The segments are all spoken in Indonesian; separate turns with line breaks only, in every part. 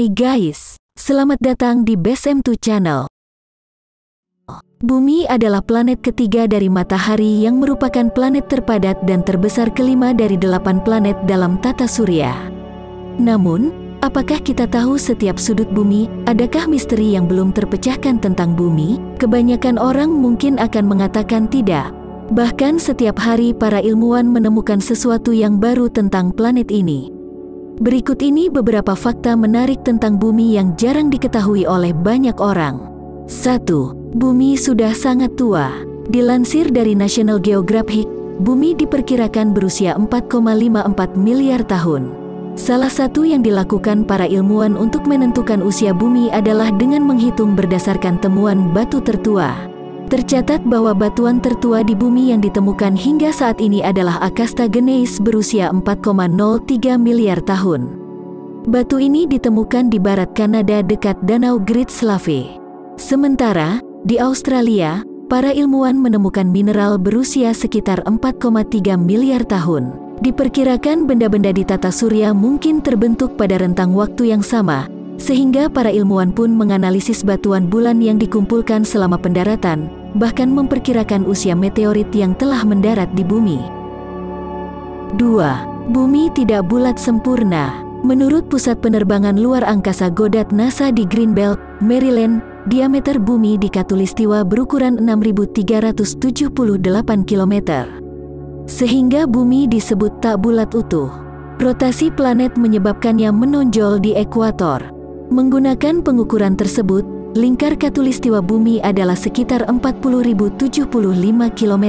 Hai guys, selamat datang di BSM2 Channel. Bumi adalah planet ketiga dari Matahari yang merupakan planet terpadat dan terbesar kelima dari 8 planet dalam tata surya. Namun, apakah kita tahu setiap sudut bumi? Adakah misteri yang belum terpecahkan tentang bumi? Kebanyakan orang mungkin akan mengatakan tidak. Bahkan setiap hari para ilmuwan menemukan sesuatu yang baru tentang planet ini. Berikut ini beberapa fakta menarik tentang bumi yang jarang diketahui oleh banyak orang. 1. Bumi sudah sangat tua. Dilansir dari National Geographic, bumi diperkirakan berusia 4,54 miliar tahun. Salah satu yang dilakukan para ilmuwan untuk menentukan usia bumi adalah dengan menghitung berdasarkan temuan batu tertua. Tercatat bahwa batuan tertua di bumi yang ditemukan hingga saat ini adalah Akasta Gneis berusia 4,03 miliar tahun. Batu ini ditemukan di barat Kanada dekat Danau Great Slave. Sementara, di Australia, para ilmuwan menemukan mineral berusia sekitar 4,3 miliar tahun. Diperkirakan benda-benda di tata surya mungkin terbentuk pada rentang waktu yang sama, sehingga para ilmuwan pun menganalisis batuan bulan yang dikumpulkan selama pendaratan, bahkan memperkirakan usia meteorit yang telah mendarat di bumi. 2. Bumi tidak bulat sempurna. Menurut Pusat Penerbangan Luar Angkasa Goddard NASA di Greenbelt, Maryland, diameter bumi di khatulistiwa berukuran 6.378 km. Sehingga bumi disebut tak bulat utuh. Rotasi planet menyebabkannya menonjol di ekuator. Menggunakan pengukuran tersebut, lingkar khatulistiwa bumi adalah sekitar 40.075 km.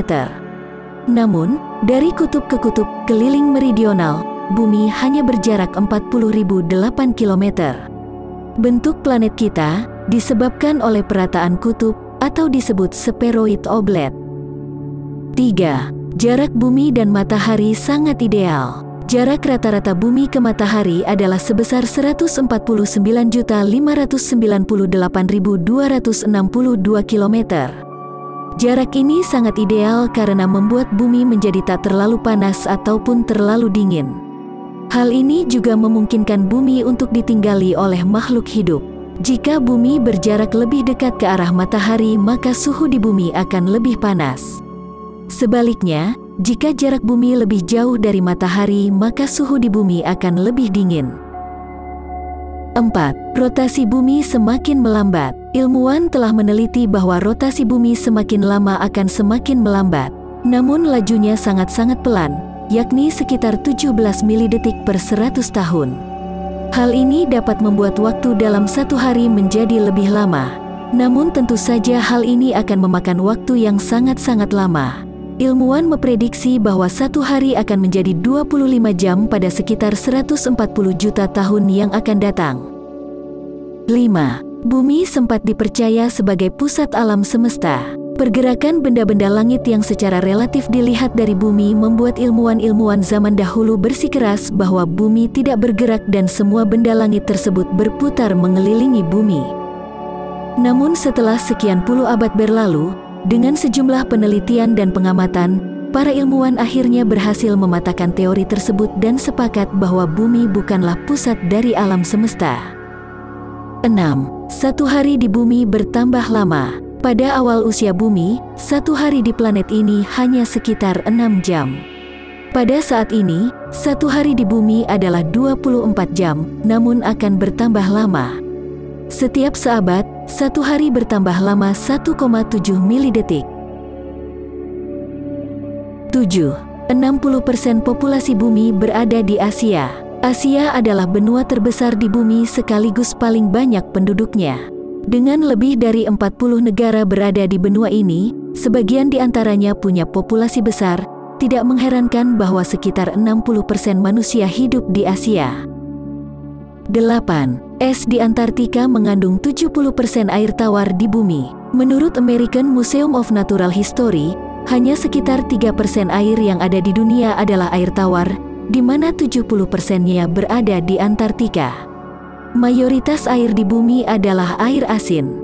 Namun, dari kutub ke kutub keliling meridional, bumi hanya berjarak 40.008 km. Bentuk planet kita disebabkan oleh perataan kutub atau disebut spheroid oblate. 3. Jarak bumi dan matahari sangat ideal. Jarak rata-rata bumi ke matahari adalah sebesar 149.598.262 km. Jarak ini sangat ideal karena membuat bumi menjadi tak terlalu panas ataupun terlalu dingin. Hal ini juga memungkinkan bumi untuk ditinggali oleh makhluk hidup. Jika bumi berjarak lebih dekat ke arah matahari, maka suhu di bumi akan lebih panas. Sebaliknya, jika jarak bumi lebih jauh dari matahari, maka suhu di bumi akan lebih dingin. 4. Rotasi bumi semakin melambat. Ilmuwan telah meneliti bahwa rotasi bumi semakin lama akan semakin melambat. Namun lajunya sangat-sangat pelan, yakni sekitar 17 milidetik per 100 tahun. Hal ini dapat membuat waktu dalam satu hari menjadi lebih lama. Namun tentu saja hal ini akan memakan waktu yang sangat-sangat lama. Ilmuwan memprediksi bahwa satu hari akan menjadi 25 jam pada sekitar 140 juta tahun yang akan datang. 5. Bumi sempat dipercaya sebagai pusat alam semesta. Pergerakan benda-benda langit yang secara relatif dilihat dari bumi membuat ilmuwan-ilmuwan zaman dahulu bersikeras bahwa bumi tidak bergerak dan semua benda langit tersebut berputar mengelilingi bumi. Namun setelah sekian puluh abad berlalu, dengan sejumlah penelitian dan pengamatan, para ilmuwan akhirnya berhasil mematahkan teori tersebut dan sepakat bahwa bumi bukanlah pusat dari alam semesta. 6. Satu hari di bumi bertambah lama. Pada awal usia bumi, satu hari di planet ini hanya sekitar 6 jam. Pada saat ini, satu hari di bumi adalah 24 jam, namun akan bertambah lama. Setiap seabad, satu hari bertambah lama 1,7 milidetik. 7. 60% populasi bumi berada di Asia. Asia adalah benua terbesar di bumi sekaligus paling banyak penduduknya. Dengan lebih dari 40 negara berada di benua ini, sebagian di antaranya punya populasi besar, tidak mengherankan bahwa sekitar 60% manusia hidup di Asia. 8. Es di Antartika mengandung 70% air tawar di bumi. Menurut American Museum of Natural History, hanya sekitar 3% air yang ada di dunia adalah air tawar, di mana 70%-nya berada di Antartika. Mayoritas air di bumi adalah air asin.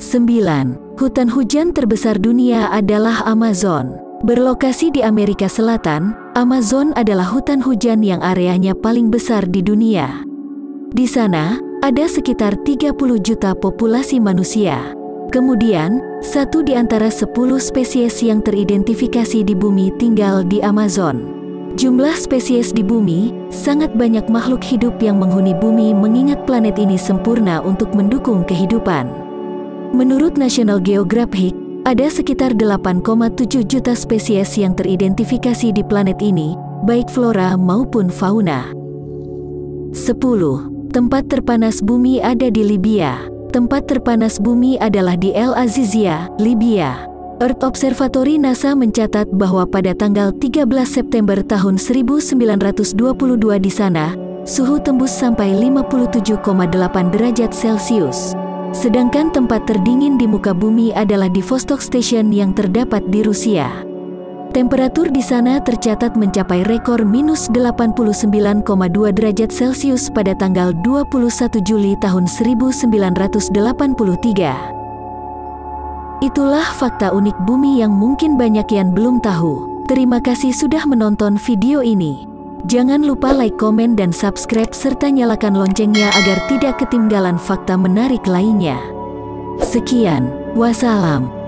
9. Hutan hujan terbesar dunia adalah Amazon. Berlokasi di Amerika Selatan, Amazon adalah hutan hujan yang areanya paling besar di dunia. Di sana, ada sekitar 30 juta populasi manusia. Kemudian, 1 di antara 10 spesies yang teridentifikasi di bumi tinggal di Amazon. Jumlah spesies di bumi, sangat banyak makhluk hidup yang menghuni bumi mengingat planet ini sempurna untuk mendukung kehidupan. Menurut National Geographic, ada sekitar 8,7 juta spesies yang teridentifikasi di planet ini, baik flora maupun fauna. 10. Tempat terpanas bumi ada di Libya. Tempat terpanas bumi adalah di El Azizia, Libya. Earth Observatory NASA mencatat bahwa pada tanggal 13 September tahun 1922 di sana, suhu tembus sampai 57,8 derajat Celcius. Sedangkan tempat terdingin di muka bumi adalah di Vostok Station yang terdapat di Rusia. Temperatur di sana tercatat mencapai rekor minus 89,2 derajat Celcius pada tanggal 21 Juli tahun 1983. Itulah fakta unik bumi yang mungkin banyak yang belum tahu. Terima kasih sudah menonton video ini. Jangan lupa like, komen, dan subscribe serta nyalakan loncengnya agar tidak ketinggalan fakta menarik lainnya. Sekian, wassalam.